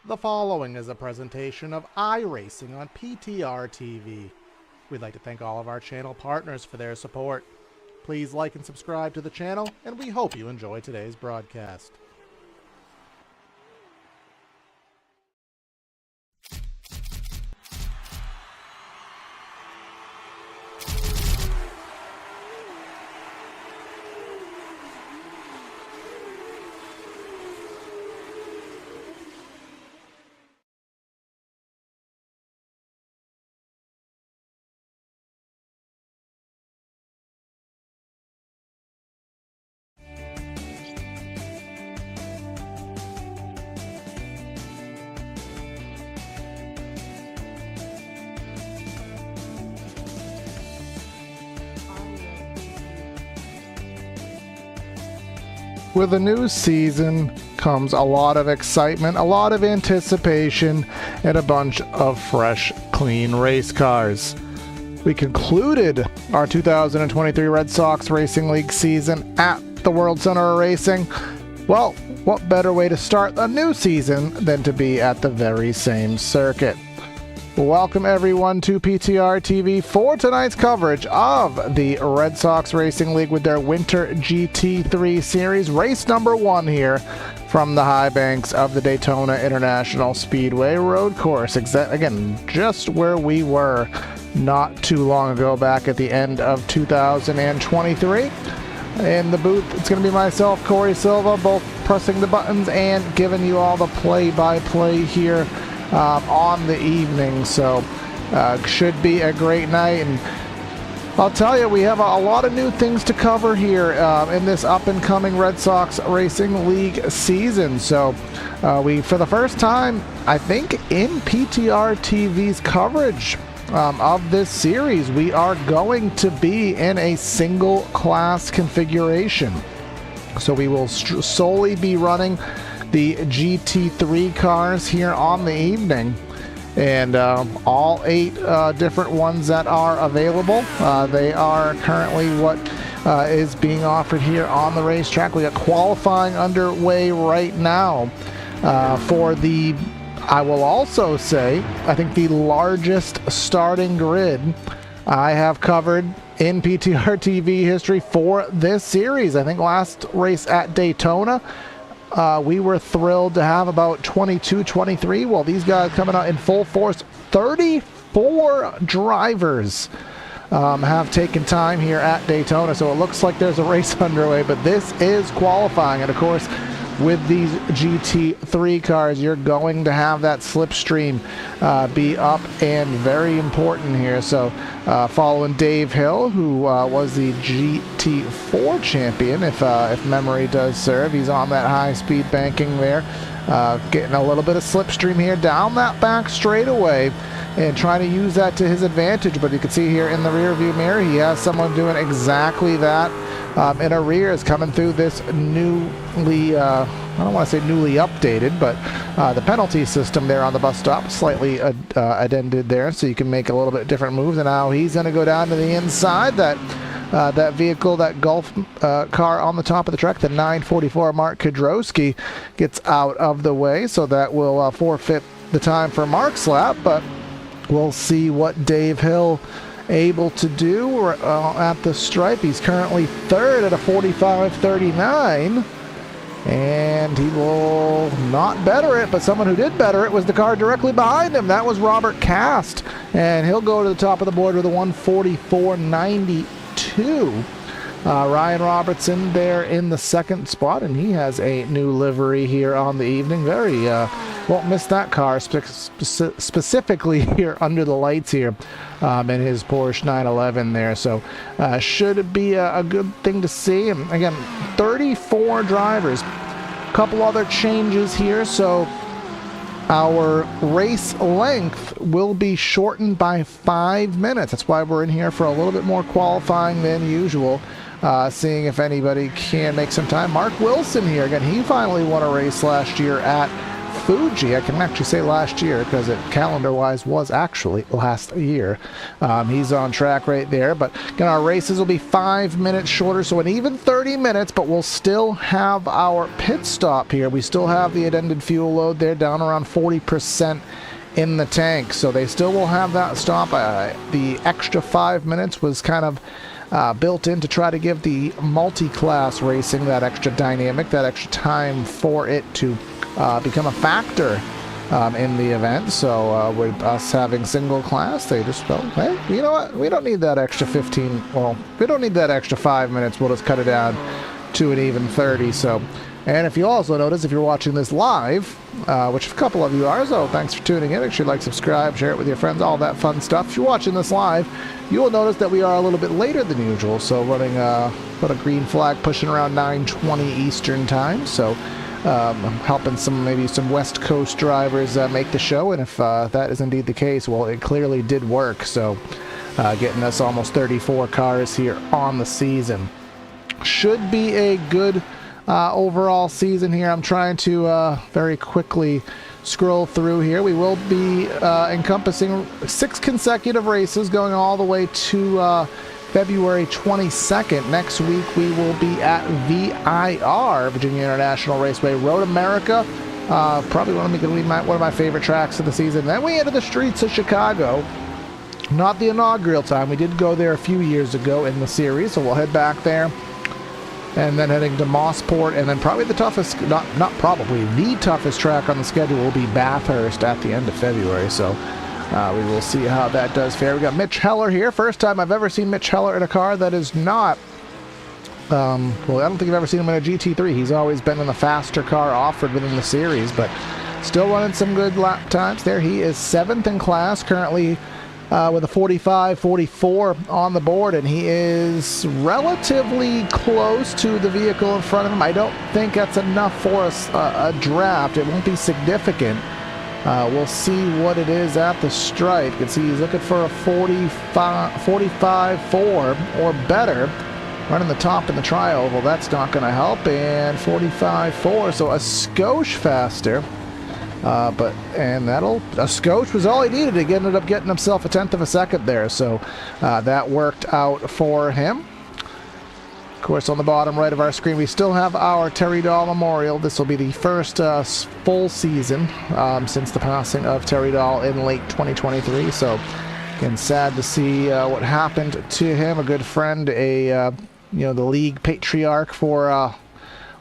The following is a presentation of iRacing on PTR TV. We'd like to thank all of our channel partners for their support. Please like and subscribe to the channel, and we hope you enjoy today's broadcast. With a new season comes a lot of excitement, a lot of anticipation, and a bunch of fresh, clean race cars. We concluded our 2023 Red Sox Racing League season at the World Center of Racing. Well, what better way to start a new season than to be at the very same circuit? Welcome everyone to PTR TV for tonight's coverage of the Red Sox Racing League with their Winter GT3 Series, race number 1 here from the high banks of the Daytona International Speedway road course. Again, just where we were not too long ago, back at the end of 2023. In the booth, it's going to be myself, Corey Silva, both pressing the buttons and giving you all the play-by-play here on the evening. So should be a great night, and I'll tell you, we have a lot of new things to cover here in this up-and-coming Red Sox Racing League season. So we, for the first time, I think, in PTR TV's coverage of this series, we are going to be in a single class configuration. So we will solely be running the GT3 cars here on the evening, and all 8 different ones that are available. They are currently what is being offered here on the racetrack. We got qualifying underway right now for the, I will also say, I think the largest starting grid I have covered in PTR TV history for this series. I think last race at Daytona, we were thrilled to have about 22, 23. Well, these guys coming out in full force. 34 drivers have taken time here at Daytona, so it looks like there's a race underway, but this is qualifying. And of course, with these GT3 cars, you're going to have that slipstream be up and very important here. So following Dave Hill, who was the GT4 champion, if memory does serve. He's on that high-speed banking there, getting a little bit of slipstream here down that back straightaway and trying to use that to his advantage. But you can see here in the rear view mirror, he has someone doing exactly that. In a rear is coming through this newly, I don't want to say newly updated, but the penalty system there on the bus stop slightly addended there, so you can make a little bit different moves. And now he's going to go down to the inside. That vehicle, that Golf car on the top of the track, the 944 Mark Kudrowski, gets out of the way, so that will forfeit the time for Mark's lap. But we'll see what Dave Hill able to do at the stripe. He's currently 3rd at a 45.39, and he will not better it, but someone who did better it was the car directly behind him. That was Robert Cast, and he'll go to the top of the board with a 144.92. Ryan Robertson there in the 2nd spot, and he has a new livery here on the evening. Very won't miss that car, specifically here under the lights here in his Porsche 911 there. So should be a good thing to see. And again, 34 drivers. A couple other changes here. So our race length will be shortened by 5 minutes. That's why we're in here for a little bit more qualifying than usual. Seeing if anybody can make some time. Mark Wilson here again. He finally won a race last year at Fuji. I can actually say last year because it calendar-wise was actually last year. He's on track right there. But again, our races will be 5 minutes shorter, so an even 30 minutes, but we'll still have our pit stop here. We still have the addended fuel load there down around 40% in the tank, so they still will have that stop. The extra 5 minutes was kind of built in to try to give the multi-class racing that extra dynamic, that extra time for it to become a factor in the event. So with us having single class, they just felt, hey, you know what, we don't need that extra 15, well, we don't need that extra 5 minutes, we'll just cut it down to an even 30. So, and if you also notice, if you're watching this live, which a couple of you are, so thanks for tuning in. Make sure you like, subscribe, share it with your friends, all that fun stuff. If you're watching this live, you will notice that we are a little bit later than usual. So running put a green flag pushing around 9:20 Eastern time. So helping maybe some West Coast drivers make the show. And if that is indeed the case, well, it clearly did work. So getting us almost 34 cars here on the season. Should be a good overall season here. I'm trying to very quickly scroll through here. We will be encompassing 6 consecutive races going all the way to February 22nd. Next week we will be at VIR, Virginia International Raceway, Road America. Probably one of my favorite tracks of the season. Then we enter the streets of Chicago. Not the inaugural time. We did go there a few years ago in the series, so we'll head back there. And then heading to Mossport, and then probably the toughest, not probably, the toughest track on the schedule will be Bathurst at the end of February. So we will see how that does fare. We got Mitch Heller here. First time I've ever seen Mitch Heller in a car that is not, well, I don't think I've ever seen him in a GT3. He's always been in the faster car offered within the series, but still running some good lap times there. He is 7th in class, currently with a 45-44 on the board, and he is relatively close to the vehicle in front of him. I don't think that's enough for a draft. It won't be significant. We'll see what it is at the stripe. You can see he's looking for a 45-4 or better. Running the top in the tri-oval, that's not going to help. And 45-4, so a skosh faster. And a skosh was all he needed. He ended up getting himself a 1/10 of a second there. So that worked out for him. Of course, on the bottom right of our screen, we still have our Terry Dahl Memorial. This will be the first full season since the passing of Terry Dahl in late 2023. So, again, sad to see what happened to him. A good friend, the league patriarch for a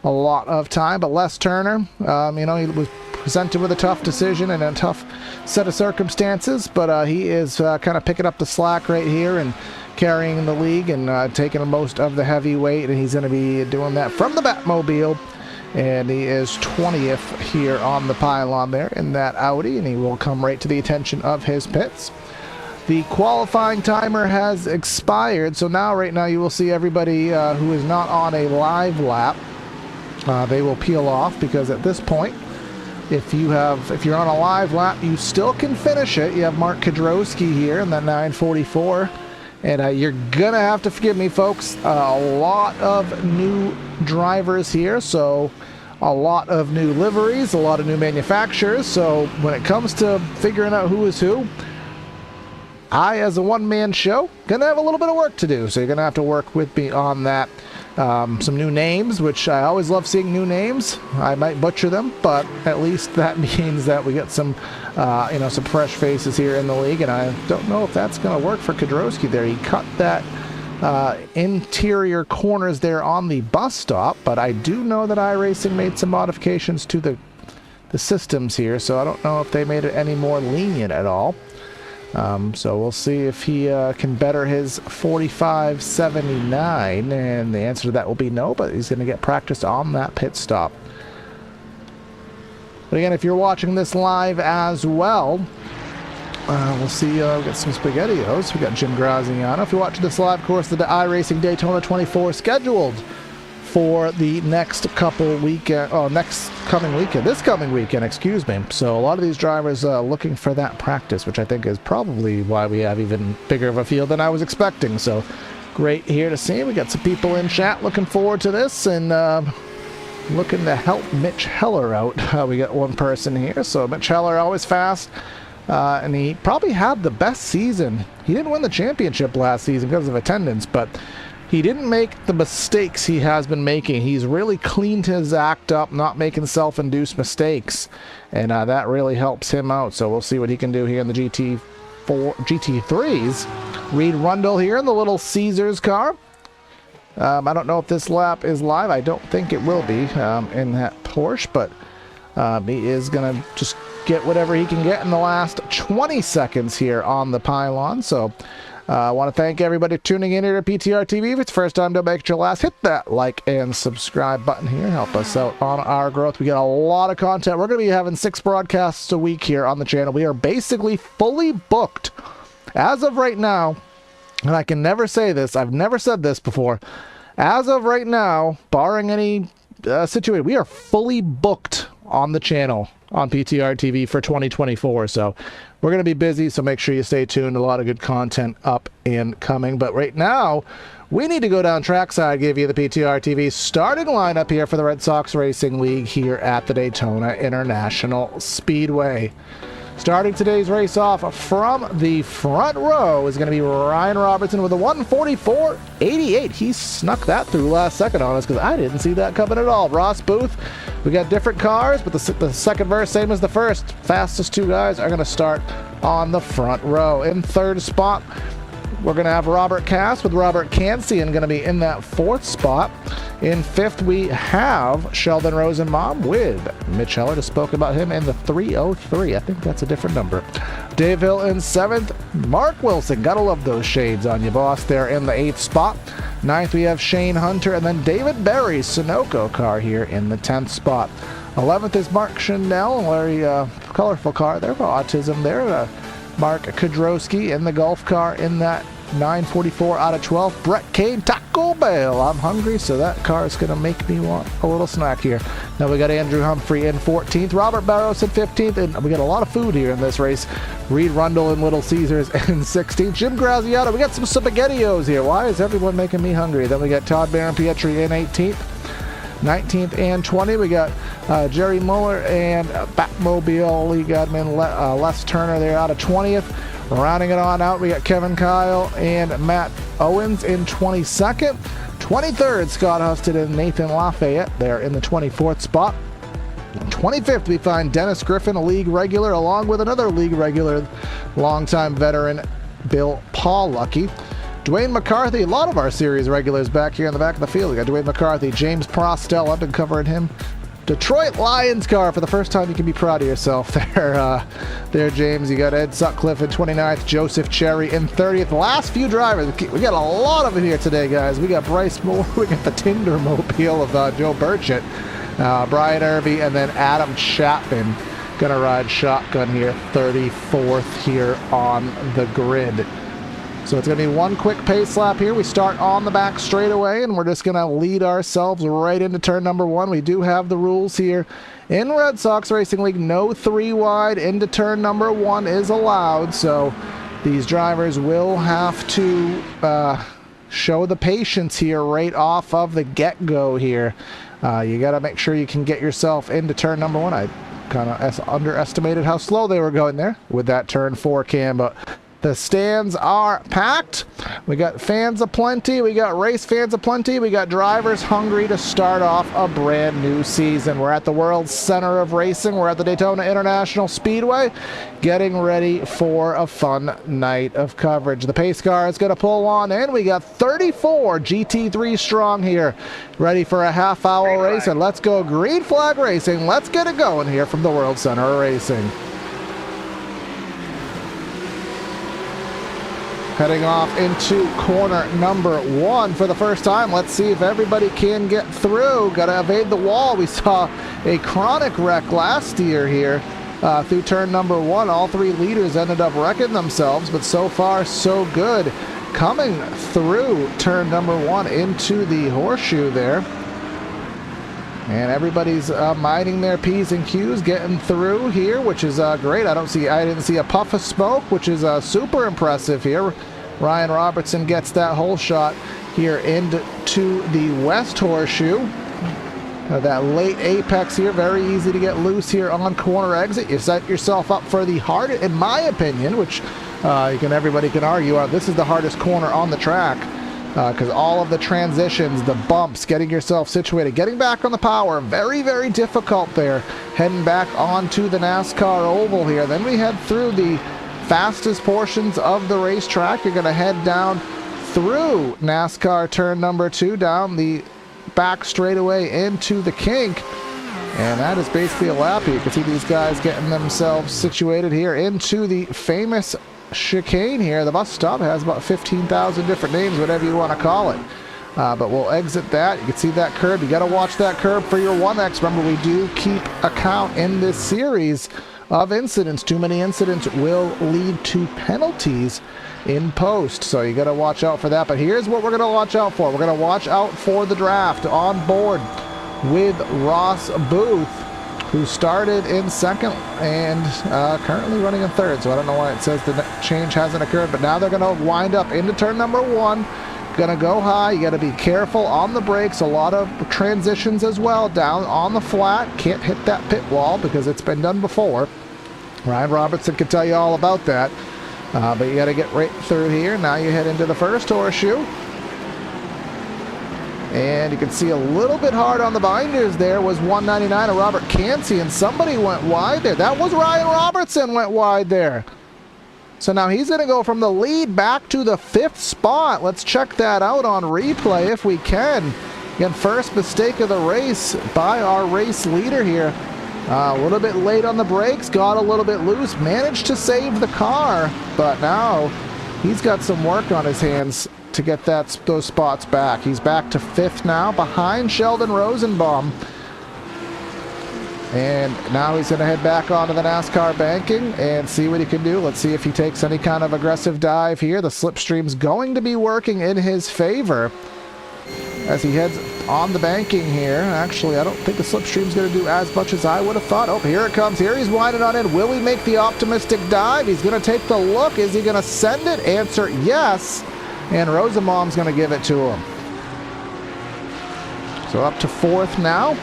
lot of time. But Les Turner, he was presented with a tough decision and a tough set of circumstances, but he is kind of picking up the slack right here and carrying the league and taking most of the heavy weight, and he's going to be doing that from the Batmobile, and he is 20th here on the pylon there in that Audi, and he will come right to the attention of his pits. The qualifying timer has expired, so right now you will see everybody who is not on a live lap, they will peel off, because at this point, if you're on a live lap, you still can finish it. You have Mark Kedrowski here in that 944. And you're going to have to forgive me, folks. A lot of new drivers here. So a lot of new liveries, a lot of new manufacturers. So when it comes to figuring out who is who, I, as a one-man show, going to have a little bit of work to do. So you're going to have to work with me on that. Some new names, which I always love seeing new names. I might butcher them, but at least that means that we get some fresh faces here in the league, and I don't know if that's going to work for Kedrowski there. He cut that interior corners there on the bus stop, but I do know that iRacing made some modifications to the systems here, so I don't know if they made it any more lenient at all. So we'll see if he can better his 45.79, and the answer to that will be no, but he's going to get practice on that pit stop. But again, if you're watching this live as well, we'll see, we've got some SpaghettiOs. We've got Jim Graziano. If you're watching this live, of course, the iRacing Daytona 24 scheduled for the this coming weekend, excuse me. So a lot of these drivers looking for that practice, which I think is probably why we have even bigger of a field than I was expecting. So great here to see. We got some people in chat looking forward to this, and looking to help Mitch Heller out. We got one person here, so Mitch Heller always fast, and he probably had the best season. He didn't win the championship last season because of attendance, but he didn't make the mistakes he has been making. He's really cleaned his act up, not making self-induced mistakes, and that really helps him out. So we'll see what he can do here in the GT3s. Reed Rundle here in the little Caesars car. I don't know if this lap is live. I don't think it will be in that Porsche, but he is going to just get whatever he can get in the last 20 seconds here on the pylon. So I want to thank everybody tuning in here to PTR TV. If it's the first time, don't make it your last. Hit that like and subscribe button here. Help us out on our growth. We got a lot of content. We're going to be having 6 broadcasts a week here on the channel. We are basically fully booked as of right now. And I can never say this. I've never said this before. As of right now, barring any situation, we are fully booked on the channel on PTR TV for 2024. So we're going to be busy, so make sure you stay tuned. A lot of good content up and coming. But right now, we need to go down trackside, give you the PTR TV starting lineup here for the Red Sox Racing League here at the Daytona International Speedway. Starting today's race off from the front row is going to be Ryan Robertson with a 1:44.88. He snuck that through last second on us because I didn't see that coming at all. Ross Booth, we got different cars, but the second verse, same as the first. Fastest 2 guys are going to start on the front row. In third spot, we're going to have Robert Cass with Robert Cansian going to be in that 4th spot. In 5th, we have Sheldon Rosenbaum with Mitch Heller. Just spoke about him in the 303. I think that's a different number. Dave Hill in 7th. Mark Wilson. Gotta love those shades on you, boss. There in the 8th spot. 9th, we have Shane Hunter. And then David Berry's Sunoco car here in the 10th spot. 11th is Mark Schnell. A very colorful car there for autism there. Mark Kudrowski in the Golf car in that 9:44 out of 12. Brett Kane, Taco Bell. I'm hungry, so that car is going to make me want a little snack here. Now we got Andrew Humphrey in 14th. Robert Barros in 15th. And we got a lot of food here in this race. Reed Rundle in Little Caesars in 16th. Jim Graziano. We got some SpaghettiOs here. Why is everyone making me hungry? Then we got Todd Baron Pietri in 18th. 19th and 20, we got Jerry Muller and Batmobile. We got him in Les Turner there out of 20th. Rounding it on out, we got Kevin Kyle and Matt Owens in 22nd. 23rd, Scott Husted and Nathan Lafayette there in the 24th spot. 25th, we find Dennis Griffin, a league regular, along with another league regular, longtime veteran Bill Lucky. Dwayne McCarthy, a lot of our series regulars back here in the back of the field. We got Dwayne McCarthy, James Prostel, I've been covering him. Detroit Lions car for the first time. You can be proud of yourself there, James. You got Ed Sutcliffe in 29th, Joseph Cherry in 30th. Last few drivers. We got a lot of it here today, guys. We got Bryce Moore. We got the Tinder Mobile of Joe Burchett, Brian Irby, and then Adam Chapman gonna ride shotgun here, 34th here on the grid. So it's going to be one quick pace lap here. We start on the back straightaway, and we're just going to lead ourselves right into turn number 1. We do have the rules here in Red Sox Racing League. No 3 wide into turn number 1 is allowed. So these drivers will have to show the patience here right off of the get-go here. You got to make sure you can get yourself into turn number 1. I kind of underestimated how slow they were going there with that turn 4 cam, but the stands are packed. We got fans aplenty. We got race fans aplenty. We got drivers hungry to start off a brand new season. We're at the world's center of racing. We're at the Daytona International Speedway, getting ready for a fun night of coverage. The pace car is going to pull on in. We got 34 GT3 strong here, ready for a half-hour race. And let's go green flag racing. Let's get it going here from the World Center of Racing. Heading off into corner number 1 for the first time. Let's see if everybody can get through. Got to evade the wall. We saw a chronic wreck last year here through turn number 1. All 3 leaders ended up wrecking themselves, but so far so good. Coming through turn number 1 into the horseshoe there. And everybody's minding their P's and Q's, getting through here, which is great. I didn't see a puff of smoke, which is super impressive here. Ryan Robertson gets that whole shot here into the West Horseshoe. That late apex here, very easy to get loose here on corner exit. You set yourself up for the hardest, in my opinion, which everybody can argue, this is the hardest corner on the track. Because all of the transitions, the bumps, getting yourself situated, getting back on the power, very, very difficult there. Heading back onto the NASCAR oval here. Then we head through the fastest portions of the racetrack. You're going to head down through NASCAR turn number 2, down the back straightaway into the kink. And that is basically a lap here. You can see these guys getting themselves situated here into the famous chicane here. The bus stop has about 15,000 different names, whatever you want to call it. But we'll exit that. You can see that curb. You got to watch that curb for your 1X. Remember, we do keep account in this series of incidents. Too many incidents will lead to penalties in post, so you got to watch out for that. But here's what we're going to watch out for. We're going to watch out for the draft on board with Ross Booth, who started in second and currently running in third. So I don't know why it says the change hasn't occurred, but now they're going to wind up into turn number 1. Going to go high. You got to be careful on the brakes. A lot of transitions as well. Down on the flat. Can't hit that pit wall because it's been done before. Ryan Robertson can tell you all about that. But you got to get right through here. Now you head into the first horseshoe. And you can see a little bit hard on the binders there was 199 of Robert Cansey, and somebody went wide there. That was Ryan Robertson went wide there. So now he's going to go from the lead back to the 5th spot. Let's check that out on replay if we can. Again, first mistake of the race by our race leader here. A little bit late on the brakes, got a little bit loose, managed to save the car, but now he's got some work on his hands to get those spots back. He's back to 5th now, behind Sheldon Rosenbaum. And now he's going to head back onto the NASCAR banking and see what he can do. Let's see if he takes any kind of aggressive dive here. The slipstream's going to be working in his favor as he heads on the banking here. Actually, I don't think the slipstream's going to do as much as I would have thought. Oh, here it comes. Here he's winding on in. Will he make the optimistic dive? He's going to take the look. Is he going to send it? Answer, yes. And Rosenbaum's going to give it to him. So up to 4th now.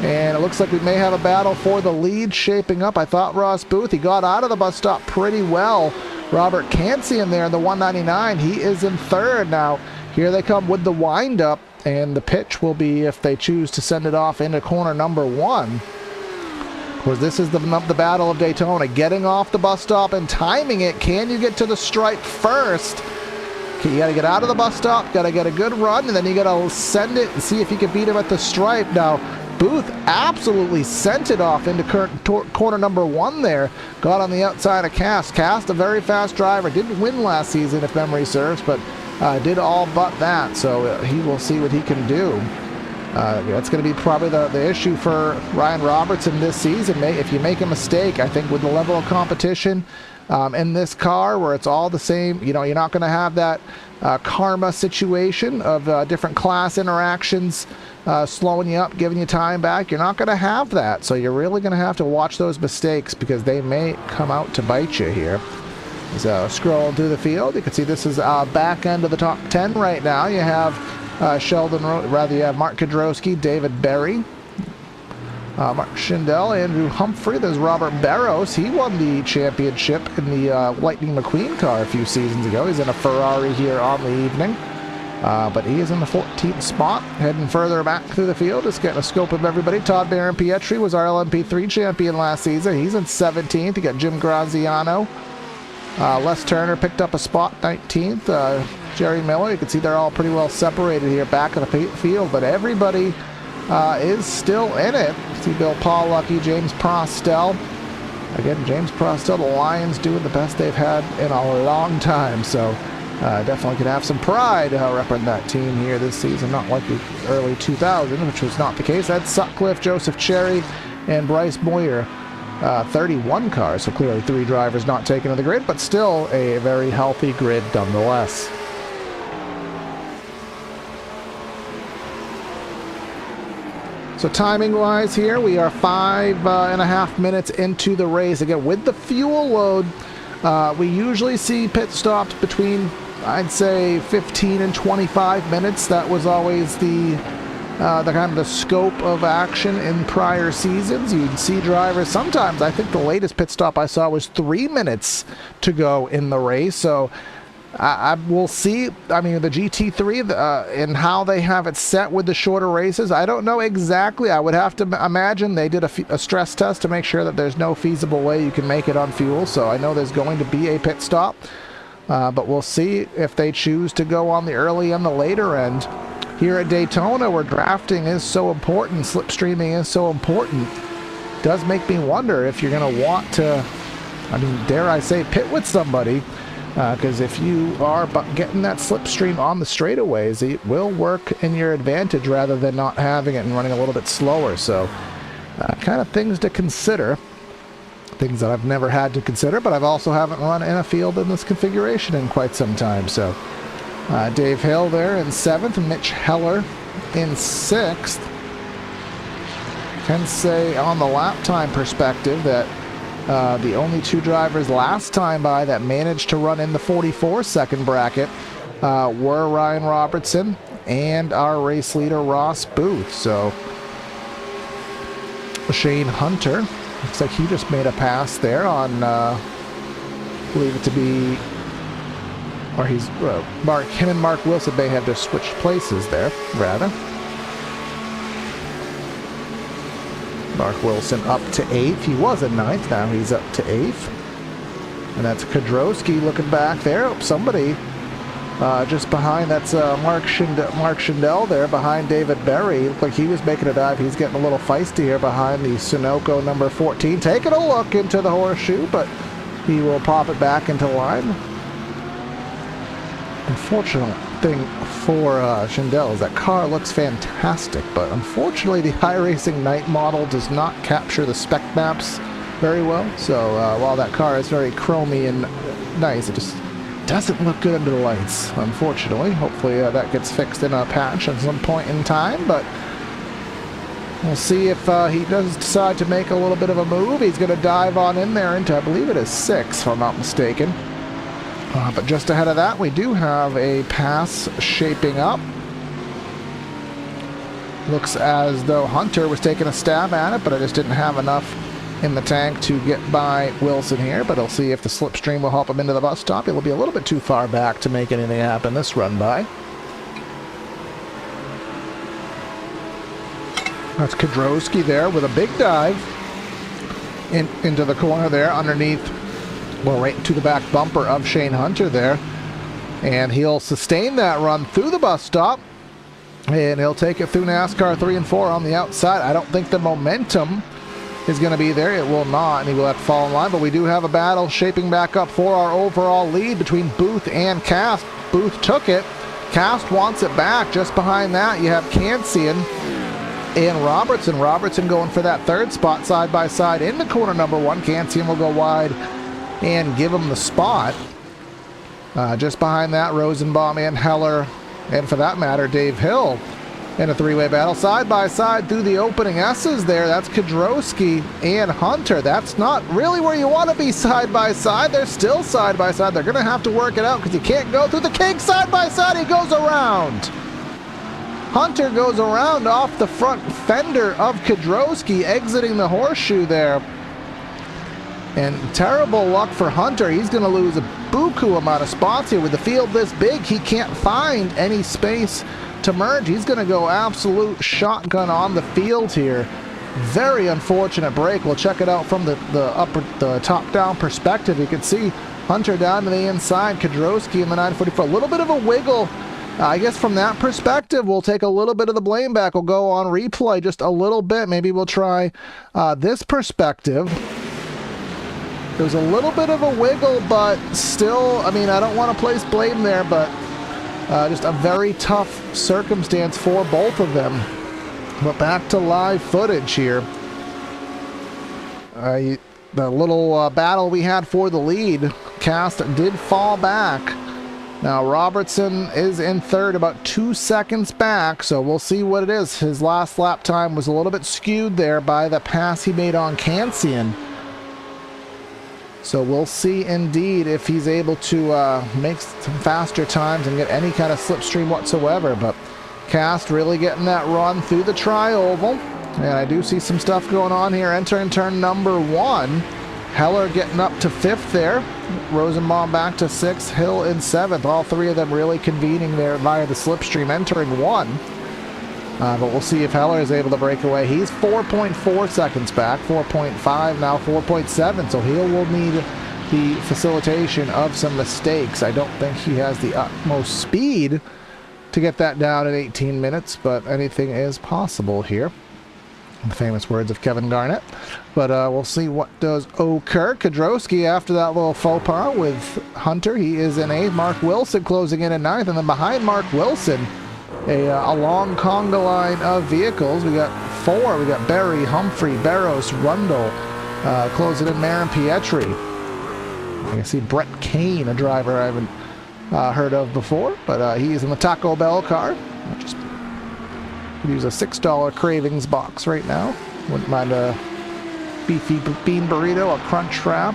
And it looks like we may have a battle for the lead shaping up. I thought Ross Booth, he got out of the bus stop pretty well. Robert Cansey in there in the 199. He is in 3rd now. Here they come with the windup, and the pitch will be if they choose to send it off into corner number 1. Of course, this is the battle of Daytona. Getting off the bus stop and timing it. Can you get to the stripe first? Okay, you got to get out of the bus stop, got to get a good run, and then you got to send it and see if you can beat him at the stripe. Now, Booth absolutely sent it off into corner number 1 there. Got on the outside of Cast. Cast, a very fast driver. Didn't win last season, if memory serves, but did all but that. So he will see what he can do. That's going to be probably the issue for Ryan Robertson this season. If you make a mistake, I think with the level of competition in this car where it's all the same, you're not going to have that karma situation of different class interactions slowing you up, giving you time back. You're not going to have that. So you're really going to have to watch those mistakes because they may come out to bite you here. So scrolling through the field, you can see this is back end of the top 10 right now. You have you have Mark Kudrowski, David Berry, Mark Schindel, Andrew Humphrey. There's Robert Barros. He won the championship in the Lightning McQueen car a few seasons ago. He's in a Ferrari here on the evening. But he is in the 14th spot, heading further back through the field, just getting a scope of everybody. Todd Barron Pietri was our LMP3 champion last season. He's in 17th. You got Jim Graziano. Les Turner picked up a spot, 19th. Jerry Miller, you can see they're all pretty well separated here back in the field, but everybody is still in it. See Bill Paulucky, James Prostel. Again, James Prostel, the Lions doing the best they've had in a long time, so definitely could have some pride repping that team here this season, not like the early 2000s, which was not the case. Ed Sutcliffe, Joseph Cherry, and Bryce Moyer. 31 cars, so clearly 3 drivers not taken to the grid, but still a very healthy grid nonetheless. So timing-wise here, we are 5.5 minutes into the race. Again, with the fuel load, we usually see pit stops between, I'd say, 15 and 25 minutes. That was always the the kind of the scope of action in prior seasons. You'd see drivers sometimes. I think the latest pit stop I saw was 3 minutes to go in the race. So I will see. I mean, the GT3 and how they have it set with the shorter races, I don't know exactly. I would have to imagine they did a stress test to make sure that there's no feasible way you can make it on fuel. So I know there's going to be a pit stop, but we'll see if they choose to go on the early and the later end. Here at Daytona, where drafting is so important, slipstreaming is so important, does make me wonder if you're going to want to, I mean, dare I say, pit with somebody, because if you are getting that slipstream on the straightaways, it will work in your advantage rather than not having it and running a little bit slower. So kind of things to consider, things that I've never had to consider, but I've also haven't run in a field in this configuration in quite some time. So Dave Hill there in 7th, Mitch Heller in 6th. Can say on the lap time perspective that the only 2 drivers last time by that managed to run in the 44-second bracket were Ryan Robertson and our race leader Ross Booth. So Shane Hunter, looks like he just made a pass there on, believe it to be, or he's, him and Mark Wilson may have just switched places there, rather. Mark Wilson up to 8th. He was in 9th, now he's up to 8th. And that's Kodrowski looking back there. Oh, somebody just behind, that's Mark Schindel there behind David Berry. Looked like he was making a dive. He's getting a little feisty here behind the Sunoco number 14. Taking a look into the horseshoe, but he will pop it back into line. Unfortunate thing for Schindel is that car looks fantastic, but unfortunately the iRacing night model does not capture the spec maps very well. So while that car is very chromy and nice, it just doesn't look good under the lights, unfortunately. Hopefully that gets fixed in a patch at some point in time, but we'll see if he does decide to make a little bit of a move. He's going to dive on in there into, I believe it is 6, if I'm not mistaken. But just ahead of that, we do have a pass shaping up. Looks as though Hunter was taking a stab at it, but I just didn't have enough in the tank to get by Wilson here. But I'll see if the slipstream will help him into the bus stop. It'll be a little bit too far back to make anything happen this run by. That's Kodrowski there with a big dive into the corner there underneath. Well, right to the back bumper of Shane Hunter there. And he'll sustain that run through the bus stop. And he'll take it through NASCAR 3 and 4 on the outside. I don't think the momentum is going to be there. It will not, and he will have to fall in line. But we do have a battle shaping back up for our overall lead between Booth and Cast. Booth took it. Cast wants it back. Just behind that, you have Kansian and Robertson. Robertson going for that 3rd spot side by side into corner number 1. Kansian will go wide and give him the spot. Just behind that, Rosenbaum and Heller, and for that matter, Dave Hill in a 3-way battle. Side by side through the opening S's there. That's Kodrowski and Hunter. That's not really where you want to be side by side. They're still side by side. They're going to have to work it out because you can't go through the kink side by side. He goes around. Hunter goes around off the front fender of Kodrowski, exiting the horseshoe there. And terrible luck for Hunter. He's going to lose a buku amount of spots here. With the field this big, he can't find any space to merge. He's going to go absolute shotgun on the field here. Very unfortunate break. We'll check it out from the top-down perspective. You can see Hunter down to the inside, Kodrowski in the 944. A little bit of a wiggle. I guess from that perspective, we'll take a little bit of the blame back. We'll go on replay just a little bit. Maybe we'll try this perspective. There's a little bit of a wiggle, but still, I mean, I don't want to place blame there, but just a very tough circumstance for both of them. But back to live footage here. The little battle we had for the lead, Cast did fall back. Now Robertson is in 3rd, about 2 seconds back, so we'll see what it is. His last lap time was a little bit skewed there by the pass he made on Kansian. So we'll see indeed if he's able to make some faster times and get any kind of slipstream whatsoever. But Cast really getting that run through the tri-oval. And I do see some stuff going on here. Entering turn number 1. Heller getting up to 5th there. Rosenbaum back to 6th. Hill in 7th. All three of them really convening there via the slipstream, entering 1. But we'll see if Heller is able to break away. He's 4.4 seconds back. 4.5 now, 4.7. So he will need the facilitation of some mistakes. I don't think he has the utmost speed to get that down in 18 minutes, but anything is possible here. The famous words of Kevin Garnett. But we'll see what does occur. Kedrowski, after that little faux pas with Hunter, he is in 8th. Mark Wilson closing in 9th, and then behind Mark Wilson, a long conga line of vehicles. We got 4. We got Berry, Humphrey, Barros, Rundle, closing in Marin Pietri. I can see Brett Kane, a driver I haven't heard of before, but he's in the Taco Bell car. I'll just use a $6 cravings box right now. Wouldn't mind a beefy bean burrito, a crunch wrap,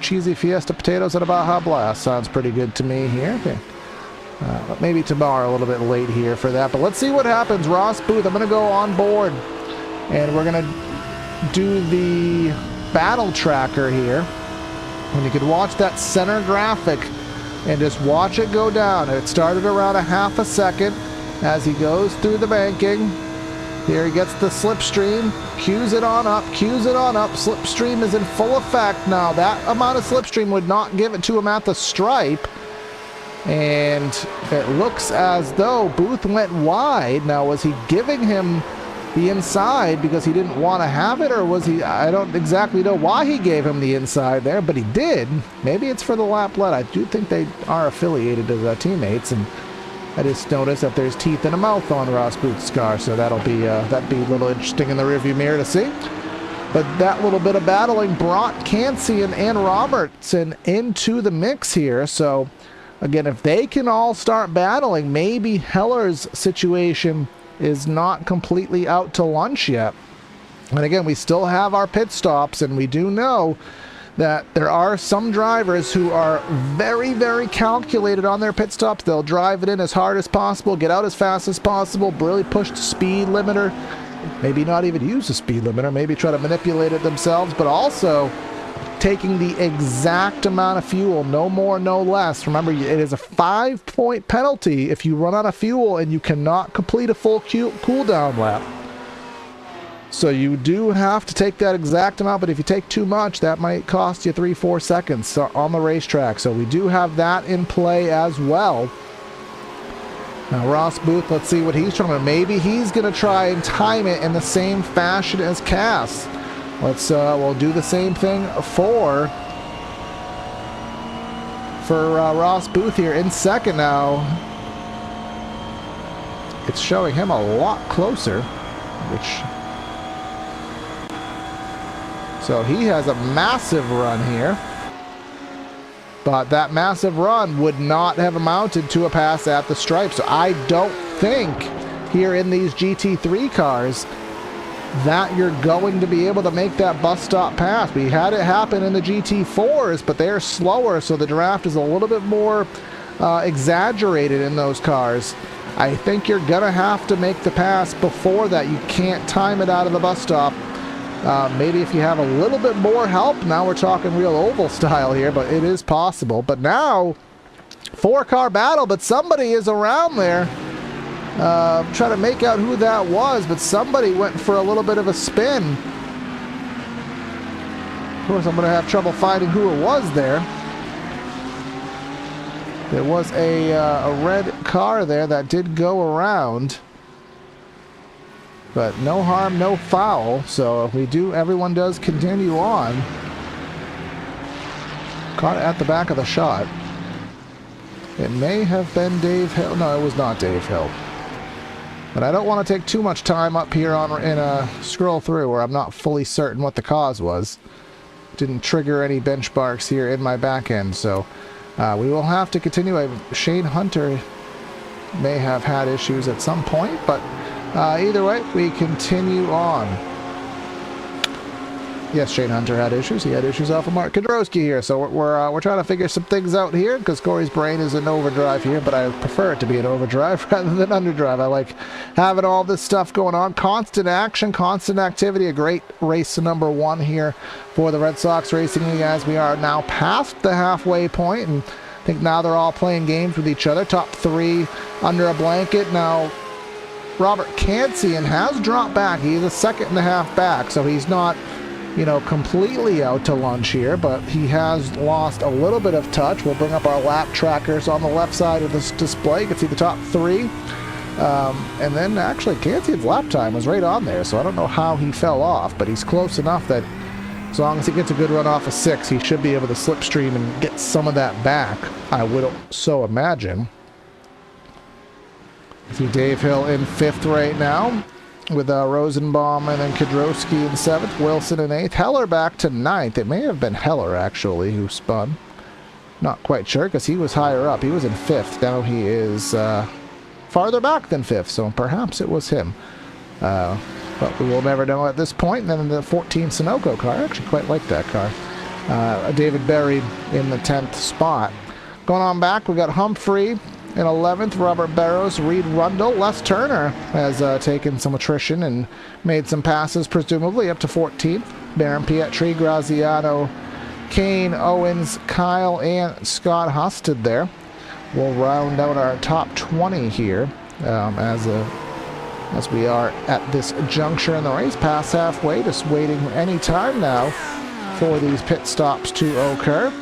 cheesy fiesta potatoes, and a Baja Blast. Sounds pretty good to me here. Okay. Maybe tomorrow, a little bit late here for that. But let's see what happens. Ross Booth, I'm going to go on board. And we're going to do the battle tracker here. And you can watch that center graphic and just watch it go down. It started around a half a second as he goes through the banking. Here he gets the slipstream, cues it on up, Slipstream is in full effect now. That amount of slipstream would not give it to him at the stripe. And it looks as though Booth went wide. Now, was he giving him the inside because he didn't want to have it, or was he? I don't exactly know why he gave him the inside there, but he did. Maybe it's for the lap led. I do think they are affiliated to the teammates, and I just noticed that there's teeth and a mouth on Ross Booth's car, so that'd be a little interesting in the rearview mirror to see. But that little bit of battling brought Cansian and Robertson into the mix here, so again, if they can all start battling, maybe Heller's situation is not completely out to lunch yet. And again, we still have our pit stops, and we do know that there are some drivers who are very, very calculated on their pit stops. They'll drive it in as hard as possible, get out as fast as possible, really push the speed limiter, maybe not even use the speed limiter, maybe try to manipulate it themselves, but also taking the exact amount of fuel, no more, no less. Remember, it is a 5-point penalty if you run out of fuel and you cannot complete a full cool-down lap. So you do have to take that exact amount, but if you take too much, that might cost you 3-4 seconds on the racetrack. So we do have that in play as well. Now Ross Booth, let's see what he's trying to do. Maybe he's going to try and time it in the same fashion as Cass. We'll do the same thing for Ross Booth here in second now. It's showing him a lot closer, so he has a massive run here. But that massive run would not have amounted to a pass at the stripe. So I don't think here in these GT3 cars that you're going to be able to make that bus stop pass. We had it happen in the GT4s, but they're slower, so the draft is a little bit more exaggerated in those cars. I think you're going to have to make the pass before that. You can't time it out of the bus stop. Maybe if you have a little bit more help, now we're talking real oval style here, but it is possible. But now, 4-car battle, but somebody is around there. Trying to make out who that was, but somebody went for a little bit of a spin. Of course, I'm going to have trouble finding who it was there. There was a red car there that did go around. But no harm, no foul. So everyone does continue on. Caught at the back of the shot. It may have been Dave Hill. No, it was not Dave Hill. But I don't want to take too much time up here in a scroll through where I'm not fully certain what the cause was. Didn't trigger any benchmarks here in my back end, so we will have to continue. Shane Hunter may have had issues at some point, but either way, we continue on. Yes, Shane Hunter had issues. He had issues off of Mark Kudrowski here. So we're trying to figure some things out here because Corey's brain is in overdrive here, but I prefer it to be in overdrive rather than underdrive. I like having all this stuff going on. Constant action, constant activity. A great race number 1 here for the Red Sox Racing League as we are now past the halfway point, and I think now they're all playing games with each other. Top 3 under a blanket. Now, Robert Kansian has dropped back. He's a second and a half back, so he's not, you know, completely out to lunch here, but he has lost a little bit of touch. We'll bring up our lap trackers on the left side of this display. You can see the top 3. And then actually Kansian's lap time was right on there, so I don't know how he fell off, but he's close enough that as long as he gets a good run off of 6, he should be able to slipstream and get some of that back, I would so imagine. See Dave Hill in 5th right now, with Rosenbaum and then Kudrowski in 7th, Wilson in 8th, Heller back to 9th. It may have been Heller, actually, who spun. Not quite sure, because he was higher up. He was in 5th. Now he is farther back than 5th, so perhaps it was him. But we will never know at this point. And then the 14 Sunoco car, I actually quite like that car. David Berry in the 10th spot. Going on back, we got Humphrey in 11th, Robert Barrows, Reed Rundle. Les Turner has taken some attrition and made some passes, presumably, up to 14th. Baron Pietri, Graziano, Kane, Owens, Kyle, and Scott Husted there. We'll round out our top 20 here as we are at this juncture in the race, past halfway, just waiting any time now for these pit stops to occur.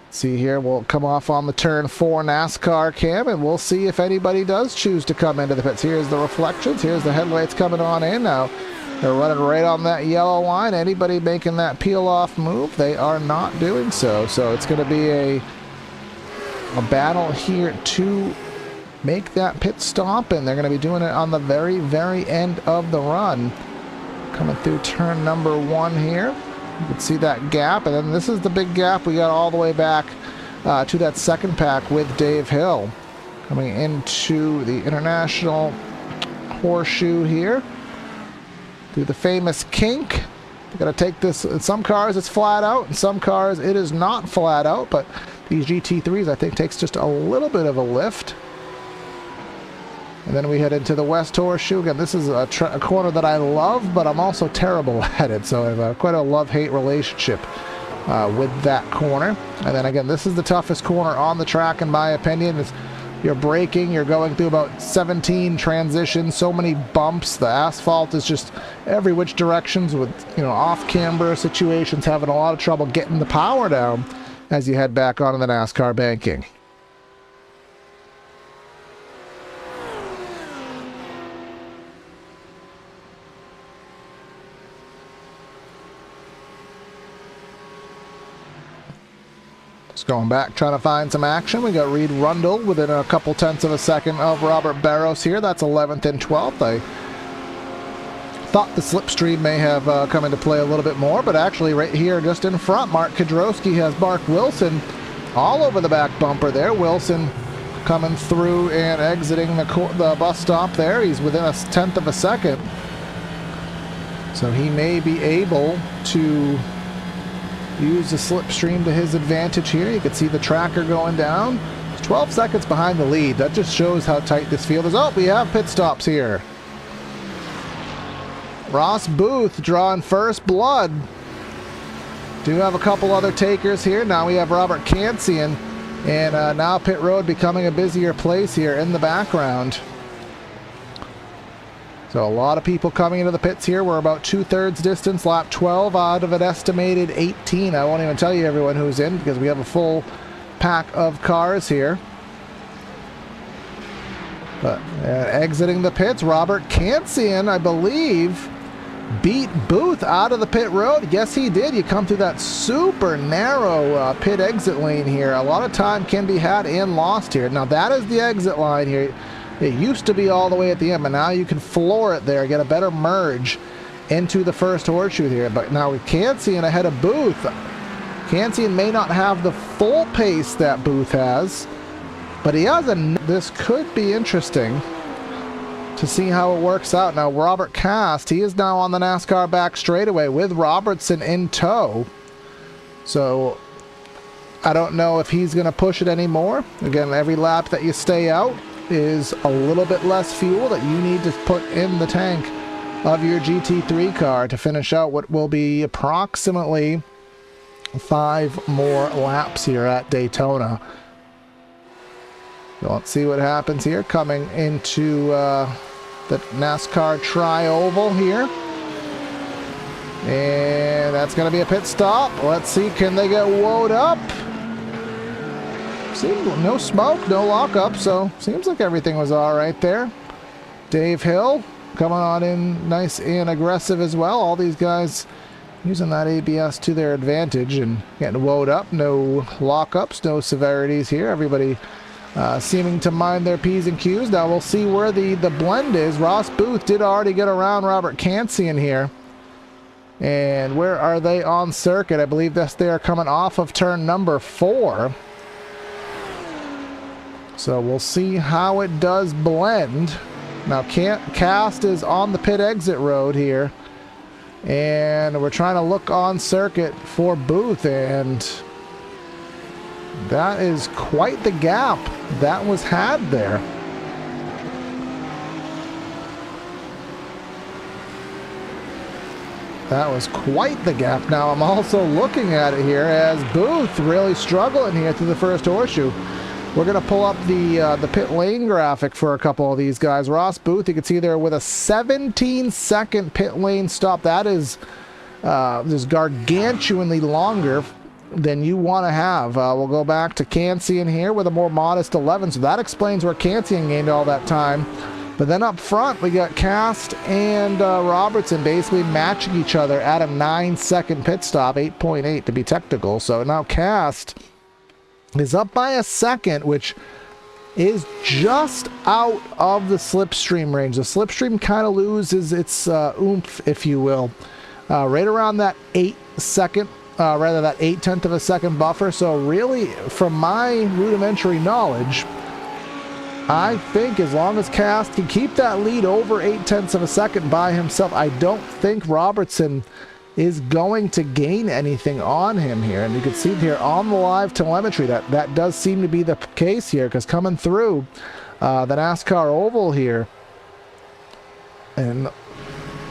See here, we'll come off on the turn 4 NASCAR cam, and we'll see if anybody does choose to come into the pits. Here's the reflections. Here's the headlights coming on in now. They're running right on that yellow line. Anybody making that peel-off move, they are not doing so. So it's going to be a battle here to make that pit stop, and they're going to be doing it on the very, very end of the run. Coming through turn number 1 here. You can see that gap, and then this is the big gap we got all the way back to that second pack with Dave Hill. Coming into the International Horseshoe here. Through the famous kink. We're going to take this, in some cars it's flat out, in some cars it is not flat out, but these GT3s I think takes just a little bit of a lift. And then we head into the West Horseshoe. Again, this is a corner that I love, but I'm also terrible at it. So I have quite a love-hate relationship with that corner. And then again, this is the toughest corner on the track, in my opinion. You're braking, you're going through about 17 transitions, so many bumps. The asphalt is just every which directions with, you know, off-camber situations, having a lot of trouble getting the power down as you head back onto the NASCAR banking. Going back, trying to find some action. We got Reed Rundle within a couple tenths of a second of Robert Barrows here. That's 11th and 12th. I thought the slipstream may have come into play a little bit more, but actually right here just in front, Mark Kudrowski has Mark Wilson all over the back bumper there. Wilson coming through and exiting the bus stop there. He's within a tenth of a second. So he may be able to use the slipstream to his advantage here. You can see the tracker going down. It's 12 seconds behind the lead. That just shows how tight this field is. Oh, we have pit stops here. Ross Booth drawing first blood. Do have a couple other takers here. Now we have Robert Kansian, and now pit road becoming a busier place here in the background. So a lot of people coming into the pits here. We're about 2/3 distance, lap 12 out of an estimated 18. I won't even tell you everyone who's in because we have a full pack of cars here. But exiting the pits, Robert Kansian, I believe, beat Booth out of the pit road. Yes, he did. You come through that super narrow pit exit lane here. A lot of time can be had and lost here. Now that is the exit line here. It used to be all the way at the end, but now you can floor it there, get a better merge into the first horseshoe here. But now with Kansian ahead of Booth, Kansian may not have the full pace that Booth has, but he has this could be interesting. to see how it works out. Now, Robert Cast, he is now on the NASCAR back straightaway with Robertson in tow. So, I don't know if he's going to push it anymore. Again, every lap that you stay out is a little bit less fuel that you need to put in the tank of your GT3 car to finish out what will be approximately 5 more laps here at Daytona. So let's see what happens here coming into the NASCAR Tri-Oval here. And that's going to be a pit stop. Let's see, can they get woed up? No smoke, no lockup, so seems like everything was all right there. Dave Hill coming on in nice and aggressive as well. All these guys using that ABS to their advantage and getting woed up. No lockups, no severities here. Everybody seeming to mind their P's and Q's. Now we'll see where the blend is. Ross Booth did already get around Robert Kansian here. And where are they on circuit? I believe they are coming off of turn number 4. So we'll see how it does blend. Now Cast is on the pit exit road here. And we're trying to look on circuit for Booth, and that is quite the gap that was had there. That was quite the gap. Now I'm also looking at it here as Booth really struggling here through the first horseshoe. We're going to pull up the pit lane graphic for a couple of these guys. Ross Booth, you can see there with a 17-second pit lane stop. That is just gargantuanly longer than you want to have. We'll go back to Kansian here with a more modest 11. So that explains where Kansian gained all that time. But then up front, we got Cast and Robertson basically matching each other at a 9-second pit stop, 8.8 to be technical. So now Cast is up by a second, which is just out of the slipstream range. The slipstream kind of loses its oomph, if you will, right around that 8-second, rather that 8/10 of a second buffer. So really, from my rudimentary knowledge, I think as long as Cast can keep that lead over 8/10 of a second by himself, I don't think Robertson is going to gain anything on him here. And you can see here on the live telemetry that does seem to be the case here, because coming through the NASCAR Oval here and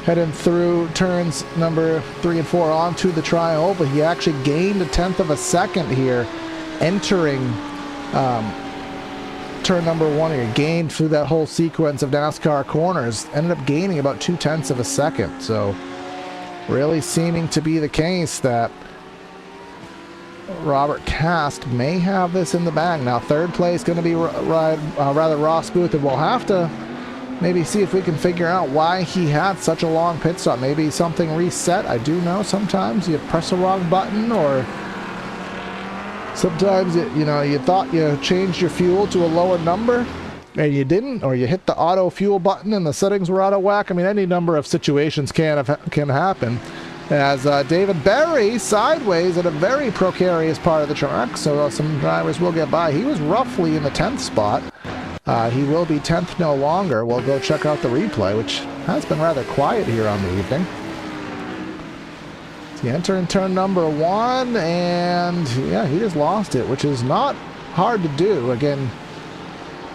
heading through turns number 3 and 4 onto the Tri-Oval, he actually gained 1/10 of a second here entering turn number 1 here. Gained through that whole sequence of NASCAR corners, ended up gaining about 2/10 of a second. So really seeming to be the case that Robert Cast may have this in the bag. Now third place going to be rather Ross Booth, and we'll have to maybe see if we can figure out why he had such a long pit stop. Maybe something reset. I do know sometimes you press the wrong button, or sometimes you thought you changed your fuel to a lower number and you didn't, or you hit the auto fuel button and the settings were out of whack. I mean, any number of situations can happen. As David Berry sideways at a very precarious part of the track, so some drivers will get by. He was roughly in the 10th spot. He will be 10th no longer. We'll go check out the replay, which has been rather quiet here on the evening. So you enter in turn number 1, and yeah, he just lost it, which is not hard to do. Again,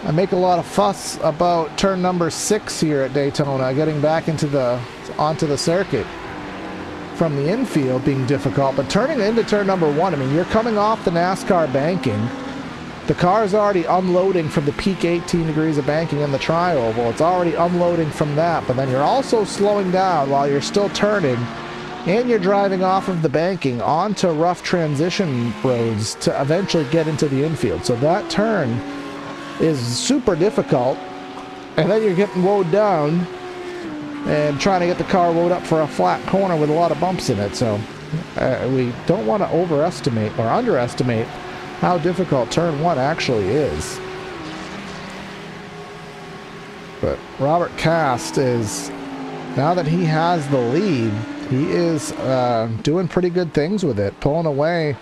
I make a lot of fuss about turn number 6 here at Daytona, getting back onto the circuit from the infield being difficult, but turning into turn number 1, I mean, you're coming off the NASCAR banking. The car is already unloading from the peak 18 degrees of banking in the Tri-Oval. It's already unloading from that, but then you're also slowing down while you're still turning, and you're driving off of the banking onto rough transition roads to eventually get into the infield. So that turn is super difficult, and then you're getting woed down and trying to get the car woed up for a flat corner with a lot of bumps in it. So we don't want to overestimate or underestimate how difficult turn 1 actually is. But Robert Cast is, now that he has the lead, he is doing pretty good things with it, pulling away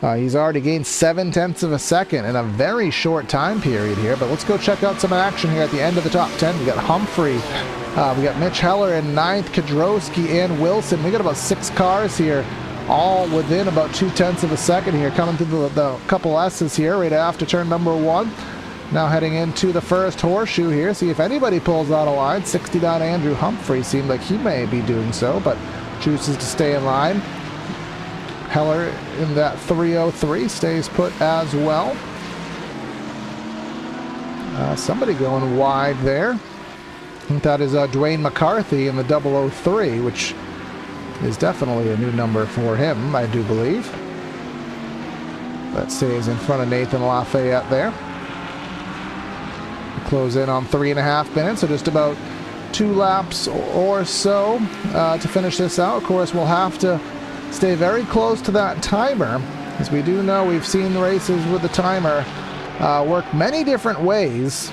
He's already gained 0.7 of a second in a very short time period here. But let's go check out some action here at the end of the top 10. We got Humphrey, we got Mitch Heller in 9th, Kadrowski and Wilson. We got about 6 cars here, all within about 0.2 of a second here, coming through the couple S's here right after turn number 1. Now heading into the first horseshoe here. See if anybody pulls out a line. 69 Andrew Humphrey seemed like he may be doing so, but chooses to stay in line. Heller in that 303 stays put as well. Somebody going wide there. I think that is Dwayne McCarthy in the 003, which is definitely a new number for him, I do believe. That stays in front of Nathan Lafayette there. Close in on 3.5 minutes, so just about 2 laps or so to finish this out. Of course, we'll have to stay very close to that timer, as we do know we've seen the races with the timer work many different ways.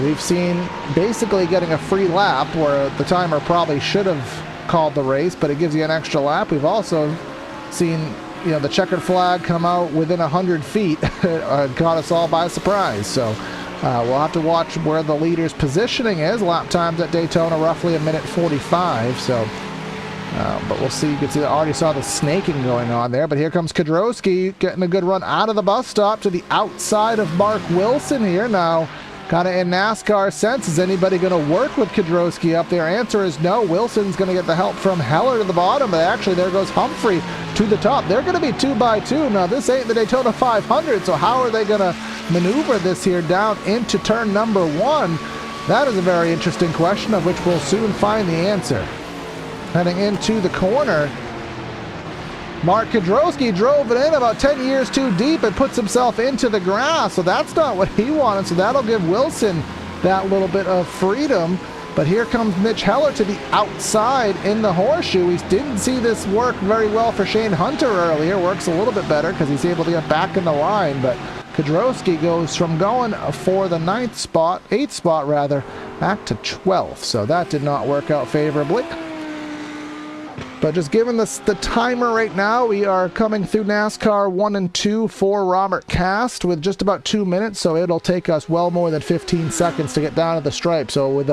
We've seen basically getting a free lap where the timer probably should have called the race, but it gives you an extra lap. We've also seen, you know, the checkered flag come out within 100 feet and caught us all by surprise. So we'll have to watch where the leader's positioning is. Lap times at Daytona roughly 1:45. So but we'll see. You can see I already saw the snaking going on there. But here comes Kadrowski getting a good run out of the bus stop to the outside of Mark Wilson here. Now, kind of in NASCAR sense, is anybody going to work with Kadrowski up there? Answer is no. Wilson's going to get the help from Heller to the bottom. But actually, there goes Humphrey to the top. They're going to be 2 by 2. Now, this ain't the Daytona 500, so how are they going to maneuver this here down into turn number 1? That is a very interesting question, of which we'll soon find the answer. Heading into the corner, Mark Kadrowski drove it in about 10 years too deep and puts himself into the grass, so that's not what he wanted. So that'll give Wilson that little bit of freedom. But here comes Mitch Heller to the outside in the horseshoe. We didn't see this work very well for Shane Hunter earlier. Works a little bit better because he's able to get back in the line. But Kadrowski goes from going for the 8th spot rather, back to 12th. So that did not work out favorably. But just given the timer right now, we are coming through NASCAR 1 and 2 for Robert Cast with just about 2 minutes, so it'll take us well more than 15 seconds to get down to the stripe. So with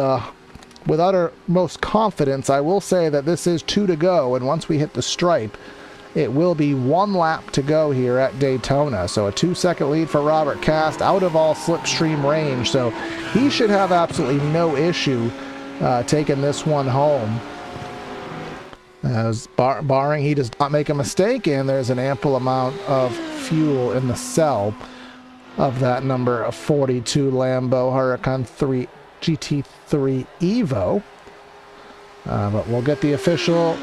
uttermost confidence, I will say that this is 2 to go, and once we hit the stripe, it will be 1 lap to go here at Daytona. So a 2-second lead for Robert Cast, out of all slipstream range, so he should have absolutely no issue taking this one home. As barring he does not make a mistake, and there's an ample amount of fuel in the cell of that number 42 Lambo Huracan 3 GT3 Evo. But we'll get the official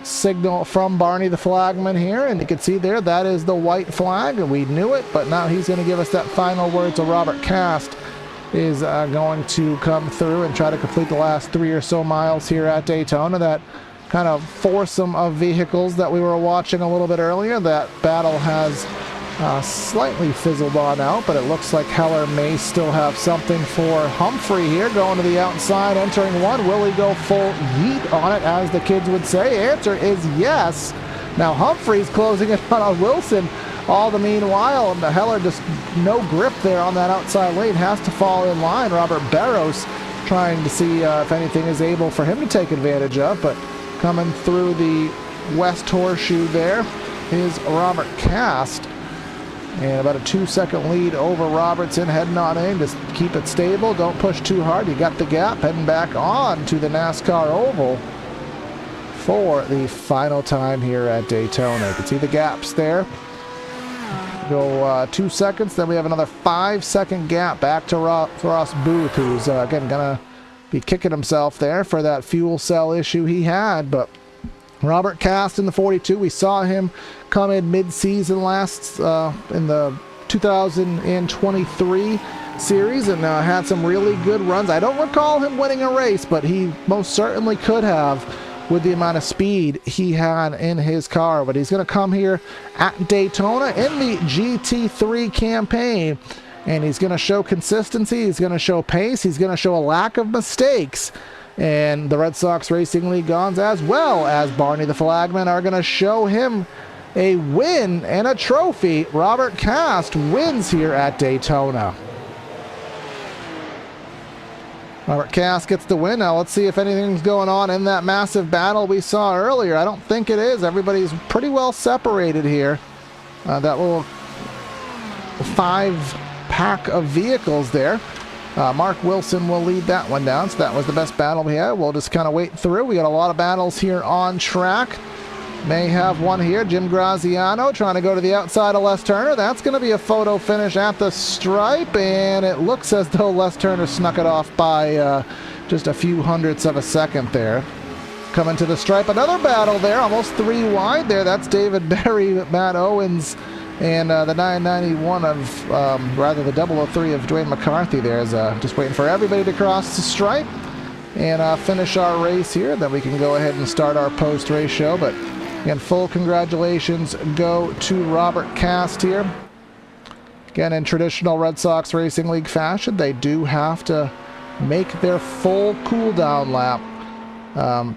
signal from Barney the flagman here, and you can see there that is the white flag, and we knew it, but now he's going to give us that final word. So Robert Cast is going to come through and try to complete the last 3 or so miles here at Daytona. That kind of foursome of vehicles that we were watching a little bit earlier, that battle has slightly fizzled on out, but it looks like Heller may still have something for Humphrey here, going to the outside, entering 1. Will he go full yeet on it, as the kids would say? Answer is yes. Now Humphrey's closing it on Wilson. All the meanwhile, and Heller just no grip there on that outside lane, has to fall in line. Robert Barros trying to see if anything is able for him to take advantage of, but coming through the west horseshoe there is Robert Cast, and about a 2-second lead over Robertson, heading on in. Just keep it stable, don't push too hard. You got the gap, heading back on to the NASCAR Oval for the final time here at Daytona. You can see the gaps there. Go 2 seconds, then we have another 5-second gap back to Ross Booth, who's again gonna be kicking himself there for that fuel cell issue he had. But Robert Cast in the 42, we saw him come in mid-season last in the 2023 series, and had some really good runs. I don't recall him winning a race, but he most certainly could have with the amount of speed he had in his car. But he's going to come here at Daytona in the GT3 campaign, and he's going to show consistency, he's going to show pace, he's going to show a lack of mistakes. And the Red Sox Racing League Gons, as well as Barney the Flagman, are going to show him a win and a trophy. Robert Cast wins here at Daytona. Robert Cast gets the win. Now let's see if anything's going on in that massive battle we saw earlier. I don't think it is. Everybody's pretty well separated here. That little 5-pack of vehicles there. Mark Wilson will lead that one down, so that was the best battle we had. We'll just kind of wait through. We got a lot of battles here on track. May have one here. Jim Graziano trying to go to the outside of Les Turner. That's going to be a photo finish at the stripe, and it looks as though Les Turner snuck it off by just a few hundredths of a second there. Coming to the stripe, another battle there, almost 3 wide there. That's David Berry, Matt Owens, and the 991 of, rather the 003 of Dwayne McCarthy there is just waiting for everybody to cross the stripe and finish our race here. Then we can go ahead and start our post-race show. But again, full congratulations go to Robert Cast here. Again, in traditional Red Sox Racing League fashion, they do have to make their full cool-down lap.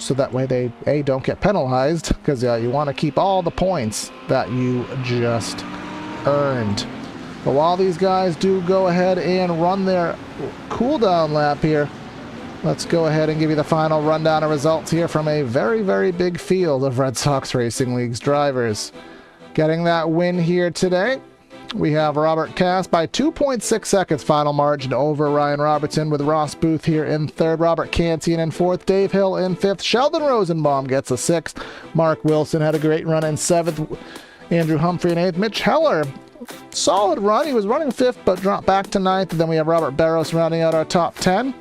So that way they don't get penalized, because you want to keep all the points that you just earned. But while these guys do go ahead and run their cool-down lap here, let's go ahead and give you the final rundown of results here from a very, very big field of Red Sox Racing League's drivers. Getting that win here today, we have Robert Cast by 2.6 seconds final margin over Ryan Robertson, with Ross Booth here in third, Robert Cantian in fourth, Dave Hill in fifth, Sheldon Rosenbaum gets a sixth, Mark Wilson had a great run in seventh, Andrew Humphrey in eighth, Mitch Heller, solid run, he was running fifth but dropped back to ninth, and then we have Robert Barros rounding out our top 10.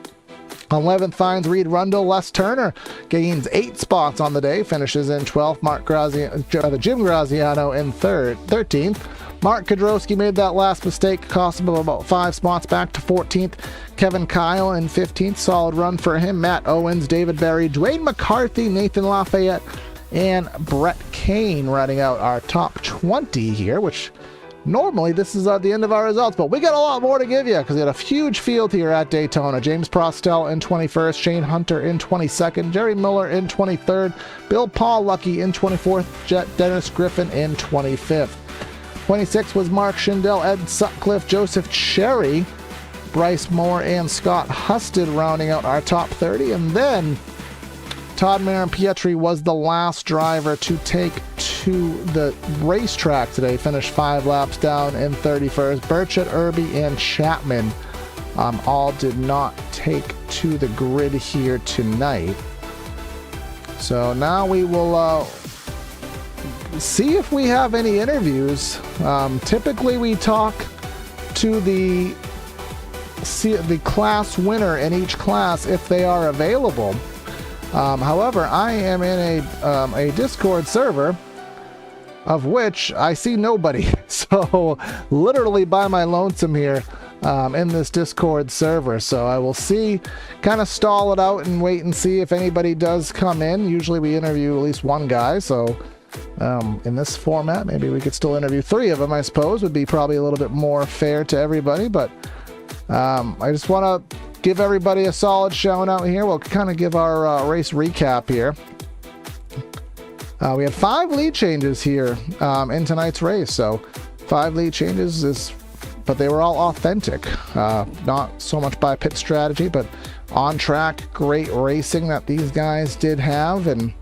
11th finds Reed Rundle. Les Turner gains 8 spots on the day, finishes in 12th. Jim Graziano in 13th. Mark Kudrowski made that last mistake, cost him about 5 spots back to 14th. Kevin Kyle in 15th, solid run for him. Matt Owens, David Berry, Dwayne McCarthy, Nathan Lafayette, and Brett Kane running out our top 20 here, which normally this is at the end of our results, but we got a lot more to give you because we had a huge field here at Daytona. James Prostel in 21st, Shane Hunter in 22nd, Jerry Miller in 23rd, Bill Paul Lucky in 24th, Dennis Griffin in 25th. 26th was Mark Schindel, Ed Sutcliffe, Joseph Cherry, Bryce Moore, and Scott Husted rounding out our top 30. And then Todd Marin-Pietri was the last driver to take to the racetrack today, finished 5 laps down in 31st. Burchett, Irby, and Chapman all did not take to the grid here tonight. So now we will see if we have any interviews. Typically we talk to the class winner in each class if they are available. However, I am in a Discord server of which I see nobody. So literally by my lonesome here in this Discord server. So I will see, kind of stall it out and wait and see if anybody does come in. Usually we interview at least one guy. So in this format, maybe we could still interview 3 of them, I suppose. Would be probably a little bit more fair to everybody. But I just want to give everybody a solid shout out here. We'll kind of give our race recap here. We had 5 lead changes here in tonight's race. So 5 lead changes, but they were all authentic. Not so much by pit strategy, but on track, great racing that these guys did have. And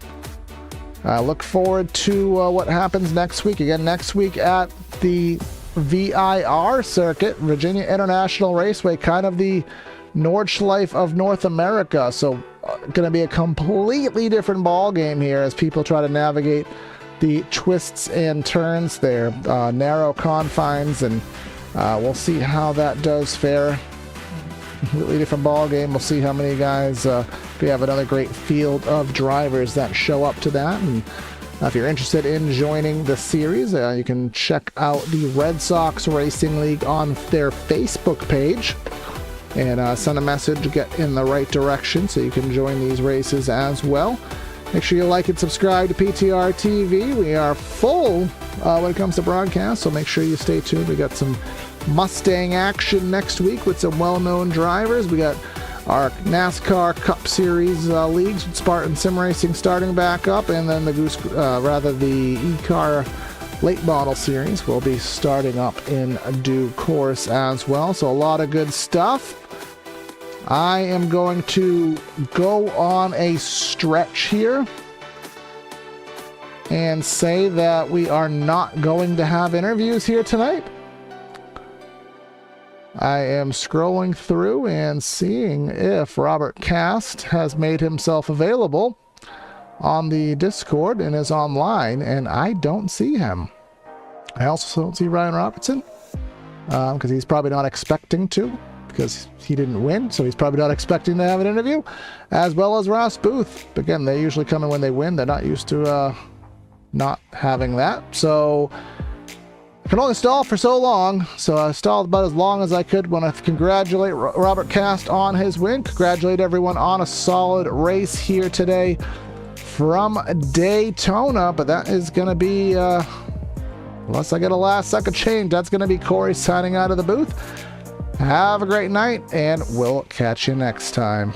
I look forward to what happens next week. Again, next week at the VIR circuit, Virginia International Raceway, kind of the Nordschleife of North America. So going to be a completely different ball game here as people try to navigate the twists and turns there, narrow confines, and we'll see how that does fare. Completely different ball game. We'll see how many guys, we have another great field of drivers that show up to that. And if you're interested in joining the series, you can check out the Red Sox Racing League on their Facebook page and send a message to get in the right direction so you can join these races as well. Make sure you like and subscribe to PTR TV. We are full when it comes to broadcast, so make sure you stay tuned. We got some Mustang action next week with some well-known drivers. We got our NASCAR Cup Series leagues with Spartan Sim Racing starting back up, and then the e-car late model series will be starting up in due course as well. So a lot of good stuff. I am going to go on a stretch here and say that we are not going to have interviews here tonight. I am scrolling through and seeing if Robert Cast has made himself available on the Discord and is online, and I don't see him. I also don't see Ryan Robertson because he's probably not expecting to, because he didn't win, so he's probably not expecting to have an interview, as well as Ross Booth. Again, they usually come in when they win. They're not used to not having that. So I can only stall for so long, so I stalled about as long as I could. Want to congratulate Robert Cast on his win. Congratulate everyone on a solid race here today from Daytona, but that is going to be, unless I get a last second change, that's going to be Corey signing out of the booth. Have a great night, and we'll catch you next time.